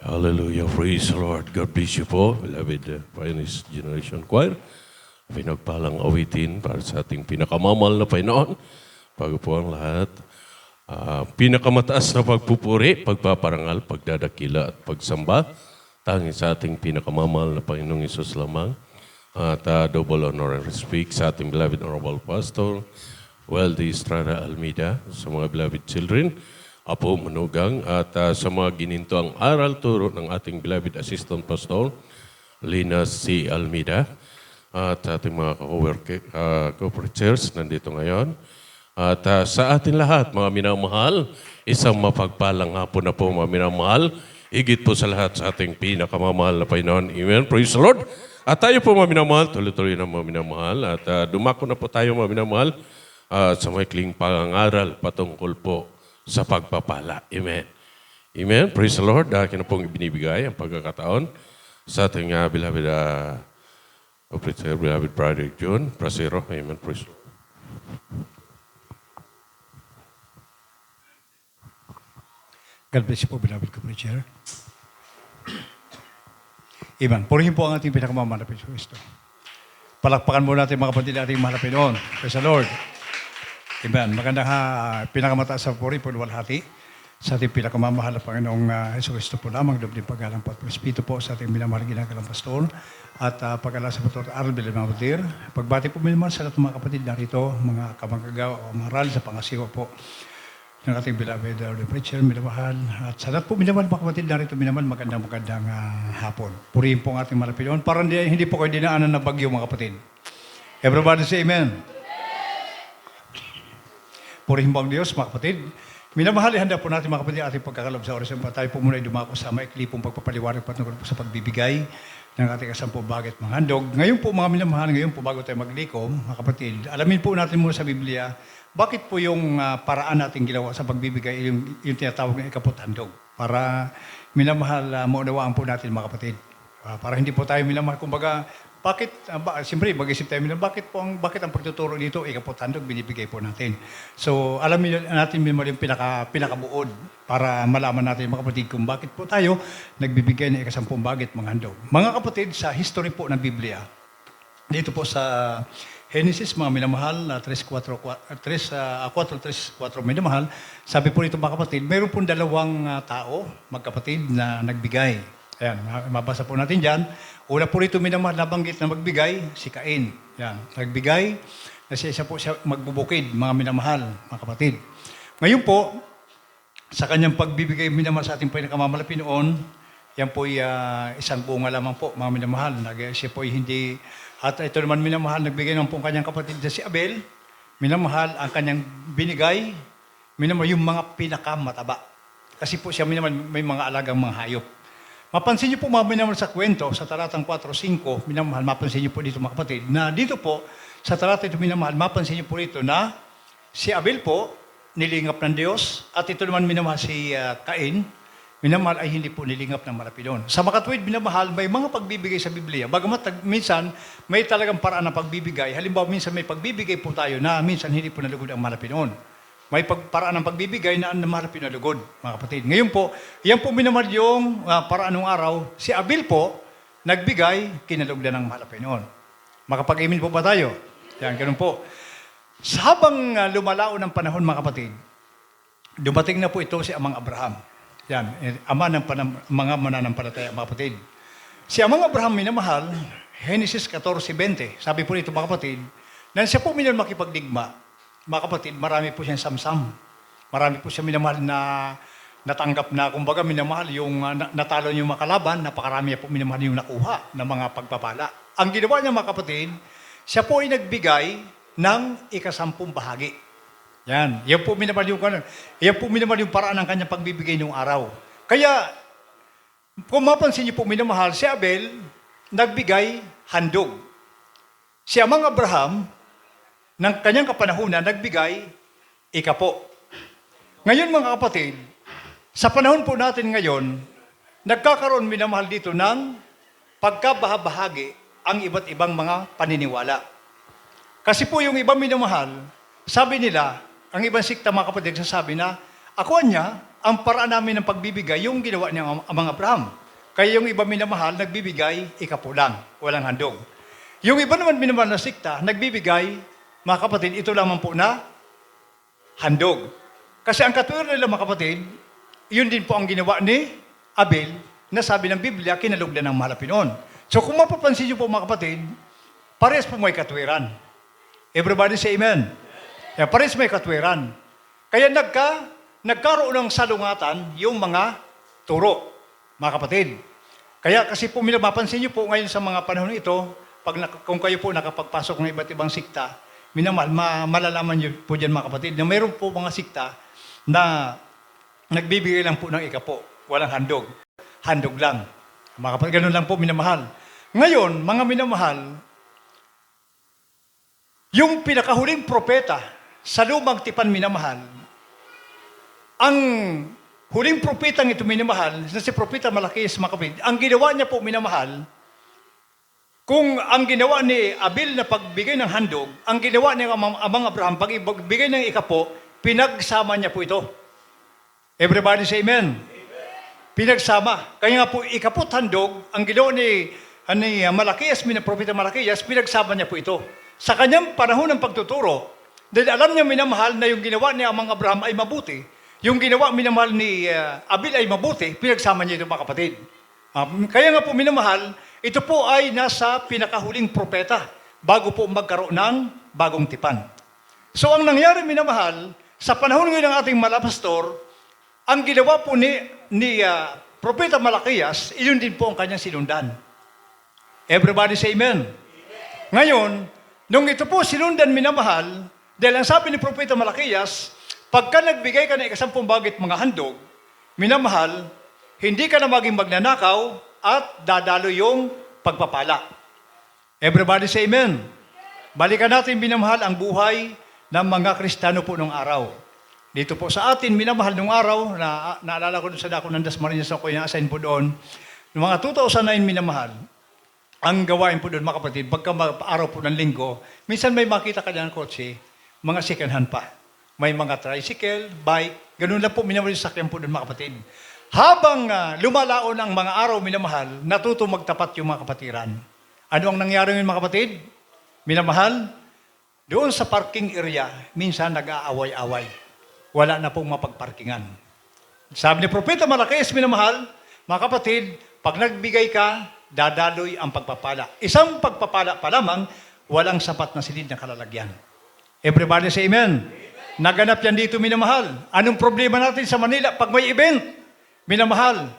Hallelujah. Praise the Lord. God bless you po, beloved Pioneers Generation Choir. Pinagpalang awitin para sa ating pinakamamahal na Panginoon. Bago po ang lahat, pinakamataas na pagpupuri, pagpaparangal, pagdadakila at pagsamba, tanging sa ating pinakamamahal na Panginoong Isus lamang. At double honor and respect sa ating beloved Honorable Pastor, Weldy Estrada Almeida, sa mga beloved children, Apo Manugang, at sa mga gininto ang aral turo ng ating beloved Assistant Pastor, Lina C. Almeida, at ating mga co-preachers nandito ngayon. At sa atin lahat, mga minamahal, isang mapagpalang hapon na po, mga minamahal, higit po sa lahat sa ating pinakamamahal na Panginoon. Amen. Praise the Lord. At tayo po, mga minamahal, tuloy-tuloy na mga minamahal. At dumako na po tayo, mga minamahal, sa maikling pangangaral patungkol po sa pagpapala. Amen. Amen. Praise the Lord. Akin na pong ibinibigay ang pagkakataon sa ating beloved beloved brother John Prasero. Amen. Praise the Lord. God bless you po, beloved co-preacher. Amen. Purihin po ang ating pinakamamahal na Kristo. Palakpakan mo natin mga kapatid ating mahal na Pinoon. Praise the Lord. Amen. Magandang pinakamataas sa puri po luwalhati sa ating pinakamamahal na Panginoong Hesus Kristo po lamang, doon din paggalang po at Espiritu po sa ating minamahal ginagalang pastor at pag-alala sa Pastor Arbel Mabutir. Pagbati po minamahal sa lahat ng mga kapatid narito, mga kamagagawa o maral sa pangasiwa po ng ating beloved preacher, minamahal. At sa lahat po minamahal mga kapatid narito, minamahal magandang hapon. Purihin po ang ating mahal na Pinoon. Parang hindi po kayo dinaanan na bagyo mga kapatid. Everybody say amen. Purihin po ang Diyos, mga kapatid. Minamahal, handa po natin mga kapatid ating pagkakalob sa orasyon pa. Tayo po muna ay dumako sa maikli pong pagpapaliwanag patungkol po sa pagbibigay ng ating kasampung bagay at mga handog. Ngayon po mga minamahal, ngayon po bago tayo maglikom, mga kapatid, alamin po natin muna sa Biblia, bakit po yung paraan natin ginawa sa pagbibigay, yung tinatawag ng ikaput handog. Para minamahal, maunawaan po natin mga kapatid. Para hindi po tayo minamahal, kumbaga, siyempre, mag-isip tayo, bakit ang pagtuturo dito, ikaput handog, binibigay po natin. So, alamin natin yung pinakabuod para malaman natin mga kapatid kung bakit po tayo nagbibigay ng ikasampung bagay at mga handog. Mga kapatid, sa history po ng Biblia, dito po sa Genesis, mga minamahal, 4:3, minamahal, sabi po nito mga kapatid, mayroon pong dalawang tao, magkapatid, na nagbigay. Ayan, mabasa po natin dyan. Una po rito minamahal nabanggit na magbigay, si Cain. Ayan, nagbigay, na siya po siya magbubukid, mga minamahal, mga kapatid. Ngayon po, sa kanyang pagbibigay minamahal sa ating pinakamamahal na Pinoon, yan po isang bunga lamang po, mga minamahal. Siya po hindi, at ito naman minamahal, nagbigay naman po ang kanyang kapatid na si Abel. Minamahal, ang kanyang binigay, minamahal yung mga pinakamataba. Kasi po siya minamahal, may mga alagang mga hayop. Mapansin niyo po mga minamahal sa kwento, sa talatang 4:5, minamahal, mapansin niyo po dito mga kapatid, na dito po, sa talatang ito minamahal, mapansin niyo po dito na si Abel po, nilingap ng Diyos, at ito naman minamahal si Cain, minamahal ay hindi po nilingap ng Malapidon. Sa makatuwid, minamahal, may mga pagbibigay sa Biblia. Bagamat minsan, may talagang paraan ng pagbibigay. Halimbawa, minsan may pagbibigay po tayo na minsan hindi po nalugod ang Malapidon. May paraan ng pagbibigay na mahal pinalugod, mga kapatid. Ngayon po, yan po minamahal yung paraan ng araw. Si Abel po, nagbigay, kinalugdan ng mahal Pinoon. Makapag-amin po ba tayo? Yan, ganun po. Habang lumalao ng panahon, mga kapatid, dumating na po ito si Amang Abraham. Yan, ama ng mga mananampalataya, mga kapatid. Si Amang Abraham minamahal, Genesis 14:20, sabi po nito, mga kapatid, na siya po minamahal makipagdigma. Mga kapatid, marami po siyang samsam. Marami po siya minamahal na natanggap na, kumbaga minamahal yung natalo niyo mga kalaban, napakarami po minamahal yung nakuha ng mga pagpapala. Ang ginawa niya mga kapatid, siya po ay nagbigay ng ikasampung bahagi. Yan po minamahal yung paraan ng kanyang pagbibigay ng araw. Kaya, kung mapansin niyo po minamahal, si Abel nagbigay handog. Si Amang Abraham, ng kanyang kapanahunan, nagbigay, ikapo. Ngayon mga kapatid, sa panahon po natin ngayon, nagkakaroon minamahal dito ng pagkabahabahagi ang iba't ibang mga paniniwala. Kasi po yung ibang minamahal, sabi nila, ang ibang sikta mga kapatid, sasabi na, ako niya, ang paraan namin ng pagbibigay, yung ginawa ni Amang Abraham. Kaya yung iba minamahal, nagbibigay, ikapo lang, walang handog. Yung iba naman minamahal na sikta, nagbibigay, mga kapatid, ito lamang po na handog. Kasi ang katwiran nila, mga kapatid, yun din po ang ginawa ni Abel, na sabi ng Biblia, kinalugdan ng mahal na Pinoon. So kung mapapansin niyo po, mga kapatid, parehas po may katwiran. Everybody say amen. Yeah, parehas may katwiran. Kaya nagkaroon ng salungatan yung mga turo, mga kapatid. Kaya kasi po mapapansin niyo po ngayon sa mga panahon ito, kung kayo po nakapagpasok ng iba't ibang sikta, malalaman niyo po dyan, mga kapatid, na mayroon po mga sikta na nagbibigay lang po ng ikapo, walang handog. Handog lang. Mga kapatid, ganun lang po minamahal. Ngayon, mga minamahal, yung pinakahuling propeta sa lumang tipan minamahal, ang huling propetang ito minamahal, na si Propeta Malakias, mga kapatid, ang ginawa niya po minamahal, kung ang ginawa ni Abel na pagbigay ng handog, ang ginawa ni Amang Abraham, pagbigay ng ikapo, pinagsama niya po ito. Everybody say amen. Pinagsama. Kaya nga po, ikapot handog, ang ginawa ni Malakias, Propeta Malakias, pinagsama niya po ito. Sa kanyang panahon ng pagtuturo, dahil alam niya minamahal na yung ginawa ni Amang Abraham ay mabuti, yung ginawa minamahal ni Abel ay mabuti, pinagsama niya ito, mga kapatid. Kaya nga po minamahal, ito po ay nasa pinakahuling propeta bago po magkaroon ng bagong tipan. So ang nangyari minamahal, sa panahon ngayon ng ating malapastor, ang ginawa po ni Propeta Malakias, iyon din po ang kanyang sinundan. Everybody say amen. Ngayon, nung ito po sinundan minamahal, dahil ang sabi ni Propeta Malakias, pagka nagbigay ka ng 10 bagit mga handog, minamahal, hindi ka na maging magnanakaw at dadalo yung pagpapala. Everybody say amen. Balikan natin minamahal ang buhay ng mga Kristiyano po nung araw. Dito po sa atin, minamahal nung araw, naalala ko sa dako ng Dasmariñas ako yung assign po doon, noong mga 2009 minamahal, ang gawain po doon, mga kapatid, pagka araw po ng linggo, minsan may makita ka dyan, kotse, mga second hand pa. May mga tricycle, bike, ganun lang po minamahal yung sakyan po doon, mga kapatid. Habang lumalaon ang mga araw minamahal, natuto magtapat yung mga kapatiran. Ano ang nangyari ngayon, mga kapatid? Minamahal, doon sa parking area, minsan nag-aaway-away. Wala na pong mapagparkingan. Sabi ni Propeta Malakias, minamahal, mga kapatid, pag nagbigay ka, dadaloy ang pagpapala. Isang pagpapala pa lamang, walang sapat na silid na kalalagyan. Everybody say amen. Naganap yan dito, minamahal. Anong problema natin sa Manila pag may event? Minamahal,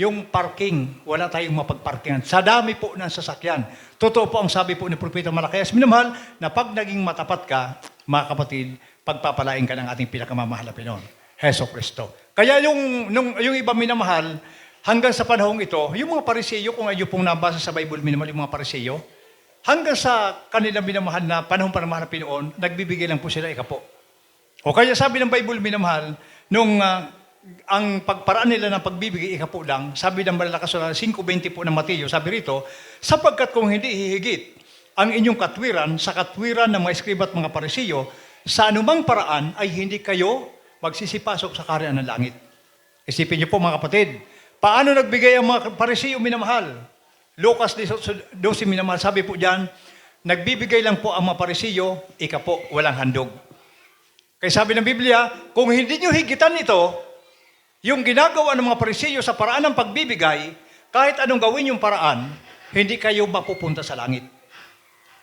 yung parking, wala tayong mapagparkingan. Sa dami po ng sasakyan. Totoo po ang sabi po ni Propeta Malakias, minamahal, na pag naging matapat ka, mga kapatid, pagpapalain ka ng ating pinakamamahal na Pinoon, Heso Kristo. Kaya yung iba minamahal, hanggang sa panahong ito, yung mga Pariseyo, kung ayun pong nabasa sa Bible minamahal, yung mga Pariseyo, hanggang sa kanila minamahal na panahong panamahal na Pinoon, nagbibigay lang po sila ikapo. O kaya sabi ng Bible minamahal, nung ang pagparaan nila ng pagbibigay ikapo lang, sabi ng malakas na 5:20 po ng Mateo, sabi rito, sapagkat kung hindi hihigit ang inyong katwiran sa katwiran ng mga eskriba at mga Pariseyo, sa anumang paraan ay hindi kayo magsisipasok sa kaharian ng langit. Isipin niyo po, mga kapatid, paano nagbigay ang mga Pariseyo minamahal? Lucas 12 minamahal, sabi po diyan, nagbibigay lang po ang mga Pariseyo, ikapo, walang handog. Kaya sabi ng Biblia, kung hindi niyo higitan ito, yung ginagawa ng mga Pariseyo sa paraan ng pagbibigay, kahit anong gawin yung paraan, hindi kayo mapupunta sa langit.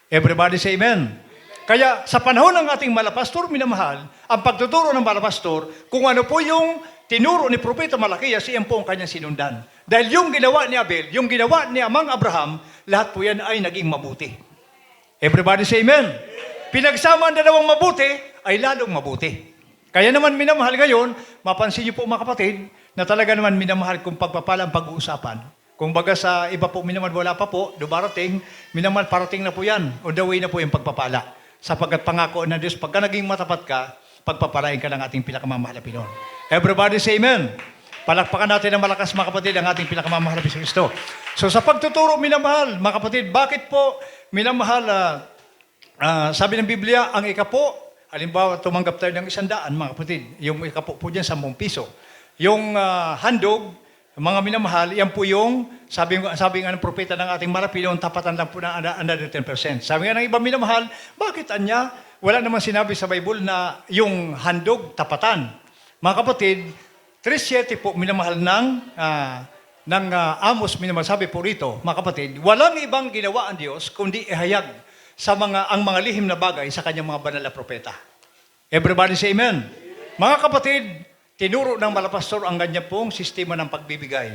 Everybody say amen. Kaya sa panahon ng ating malapastor minamahal, ang pagtuturo ng malapastor, kung ano po yung tinuro ni Propeta Malakias, iyan po ang kanyang sinundan. Dahil yung ginawa ni Abel, yung ginawa ni Amang Abraham, lahat po yan ay naging mabuti. Everybody say amen. Pinagsama ang dalawang mabuti, ay lalong mabuti. Kaya naman minamahal ngayon, mapansin niyo po, mga kapatid, na talaga naman minamahal kung pagpapala ang pag-uusapan. Kung baga sa iba po minamahal, wala pa po, dumarating, minamahal parating na po yan, on the way na po yung pagpapala. Sapagkat pangako ng Diyos, pagka naging matapat ka, pagpapalain ka ng ating pinakamamahal na Pinoon. Everybody say amen. Palakpakan natin ng malakas, mga kapatid, ang ating pinakamamahal na Kristo. So sa pagtuturo, minamahal, mga kapatid, bakit po minamahal, sabi ng Biblia, ang ikapo, halimbawa, tumanggap tayo ng 100, mga kapatid, yung ikapo po dyan, 10 piso. yung handog, mga minamahal, yan po yung, sabi nga ng propeta ng ating Marapilo, tapatan lang po ng another 10%. Sabi nga ng ibang minamahal, bakit anya? Wala naman sinabi sa Bible na yung handog, tapatan. Mga kapatid, 3:7 po minamahal ng Amos minamahal. Sabi po rito, mga kapatid, walang ibang ginawa ang Diyos kundi ihayag ang mga lihim na bagay sa kanyang mga banal na propeta. Everybody say amen. Mga kapatid, tinuro ng Malapastor ang ganyan pong sistema ng pagbibigay.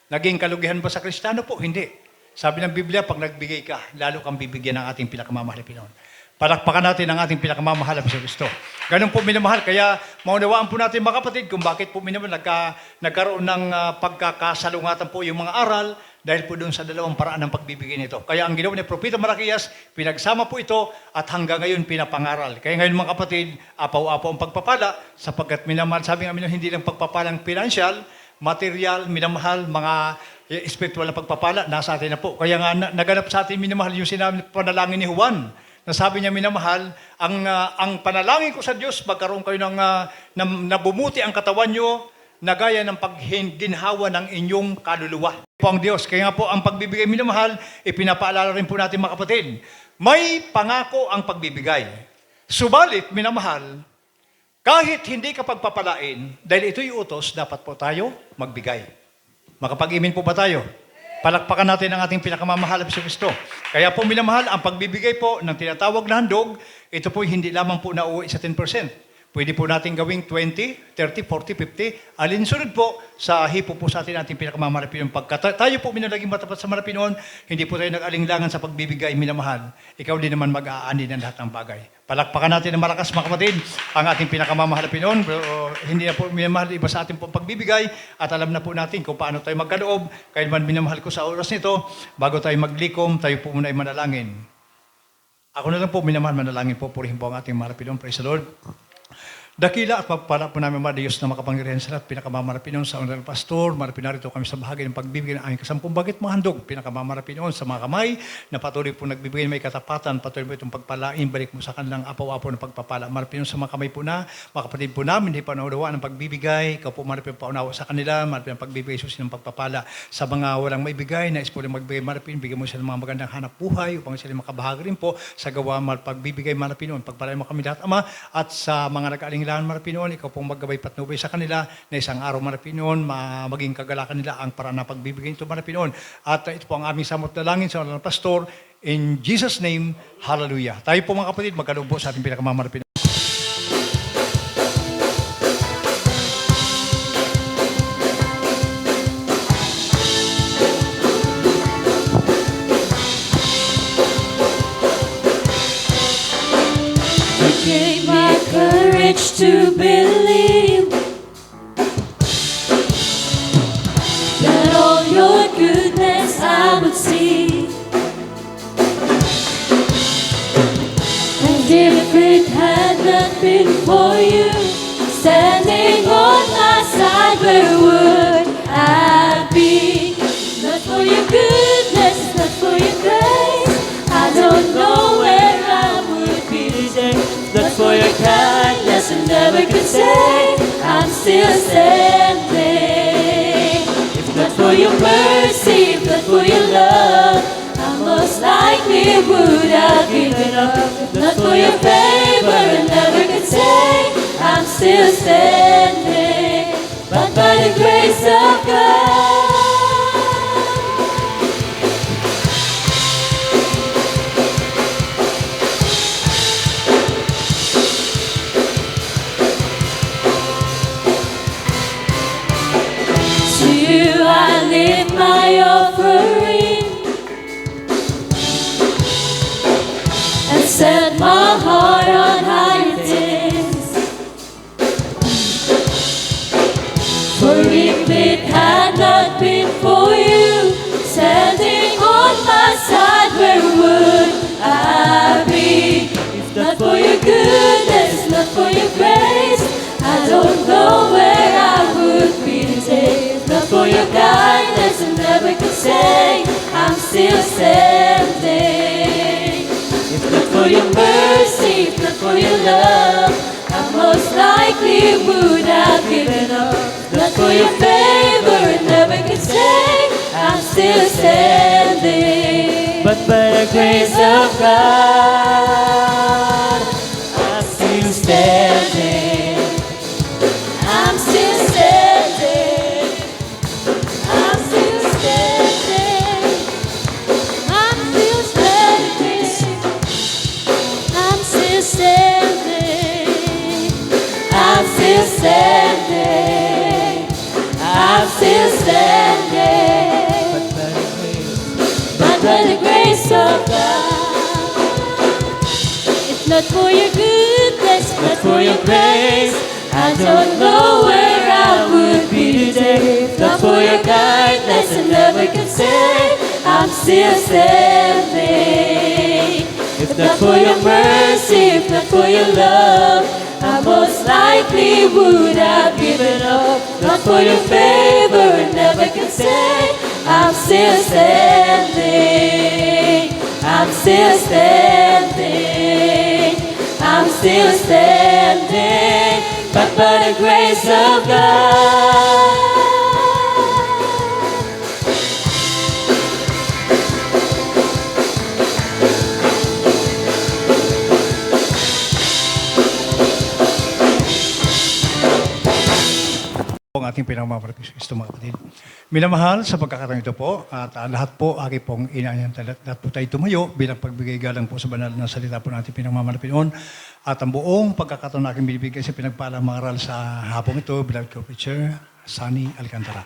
Naging kalugihan ba sa Kristiyano po? Hindi. Sabi ng Biblia, pag nagbigay ka, lalo kang bibigyan ng ating pinakamamahal na Pinoon. Palakpakan natin ang ating pinakamamahal na Kristo. Ganun po minamahal. Kaya maunawaan po natin mga kapatid kung bakit po minamahal nagkaroon ng pagkakasalungatan po yung mga aral dahil po doon sa dalawang paraan ng pagbibigay nito. Kaya ang ginawa ni Propeta Malakias, pinagsama po ito at hanggang ngayon pinapangaral. Kaya ngayon mga kapatid, apaw-apaw ang pagpapala sapagkat minamahal. Sabi nga hindi lang pagpapalang financial, material, minamahal, mga spiritual na pagpapala, nasa atin na po. Kaya nga naganap sa atin minamahal yung sinabi panalangin ni Juan. Nasabi niya, minamahal, ang panalangin ko sa Diyos, magkaroon kayo ng nabumuti ang katawan nyo, na gaya ng pagginhawa ng inyong kaluluwa. Po ang Diyos. Kaya nga po, ang pagbibigay, minamahal, ipinapaalala rin po natin mga kapatid. May pangako ang pagbibigay. Subalit, minamahal, kahit hindi ka pagpapalain, dahil ito'y utos, dapat po tayo magbigay. Makapag-imin po ba tayo? Palakpakan natin ang ating pinakamamahal na Kristo. Kaya po minamahal, ang pagbibigay po ng tinatawag na handog, ito po hindi lamang po nauwi sa 10%. Pwede po natin gawing 20, 30, 40, 50. Alinsunod po sa hipo po sa ating pinakamamahal na Pinoon. Pagka tayo po minalaging matapat sa Marapinoon, hindi po tayo nag-alinglangan sa pagbibigay, minamahal. Ikaw din naman mag-aani ng lahat ng bagay. Palakpakan natin ng malakas mga kapatid, ang ating pinakamamahal na Pinoon. Hindi na po minamahal iba sa ating pong pagbibigay at alam na po natin kung paano tayo magkaloob. Kaya naman minamahal ko sa oras nito, bago tayo maglikom, tayo po muna ay manalangin. Ako na lang po minamahal, manalangin po, purihin po ang ating mahal na Pinoon. Praise the Lord. Dakila at pagpala po namin mga Diyos na makapangyarihan sa lahat, pinakamamarapinon sa unang pastor, marapinarito kami sa bahagi ng pagbibigay ng aming kasampung bagit mga handog, pinakamamarapinon sa mga kamay, na patuloy po nagbibigay may katapatan, patuloy po itong pagpalain, balik mo sa kanilang apaw-apaw ng pagpapala. Marapinon sa mga kamay po na, mga kapatid po namin, hindi pa naunawaan ng pagbibigay, ikaw po marapinon paunawa sa kanila, marapinon pagbibigay susi ng pagpapala sa mga walang maibigay, na ispo magbigay marapinon, bigyan mo sila ng mga magandang hanap buhay, upang sila makabahagi rin po sa gawa pagbibigay marapinon, pagpalain mo kami lahat, Ama, at sa mga nag-aling Marapinoon, ikaw pong maggabay patnubay sa kanila na isang araw Marapinoon, maging kagalakan nila ang paraan na pagbibigay nito Marapinoon. At ito po ang aming samot na langin sa mga pastor. In Jesus' name, hallelujah. Tayo po mga kapatid, magkaloob po sa ating pinakamarapinoon. To believe that all your goodness I would see, and if it had not been for you standing on my side, where would I be? Not for your goodness, not for your grace, I don't know where I would be today. Not for your kindness, I never could say I'm still standing. If not for your mercy, if not for your love, I most likely would have given up. If not for your favor, I never could say I'm still standing. But by the grace of God, I lift my offering and set my heart on higher things. For if it had not been for you standing on my side, where would I be? If not for your goodness, not for your grace, I don't know where I would be today. Not for your kindness, I never could say I'm still standing. If not for your mercy, if not for your love, I most likely would have given up. Not not for your favor, never could say I'm still standing. But by the grace of God, I'm still standing. I'm still standing. I'm still standing. I'm still standing. I'm still standing. I'm still standing. I'm still standing. But by the grace of God, if not for your goodness, if not for your grace, I don't know where I would be today. If not for your kindness, I never could say I'm still standing. If not for your mercy, if not for your love, I most likely would have given up. Not for your favor, I never could say I'm still standing. I'm still standing. I'm still standing. But by the grace of God. Ang ating pinamamalit Kristo, mga kapatid. Minamahal sa pagkakataon ito po, at lahat po, aki pong inaanyan lahat po tayo tumayo bilang pagbigay galang po sa banal na salita po natin pinamamalapinon. At ang buong pagkakataon natin binibigay sa pinagpalang mga aral sa hapong ito, bilang co-preacher, Sunny Alcantara.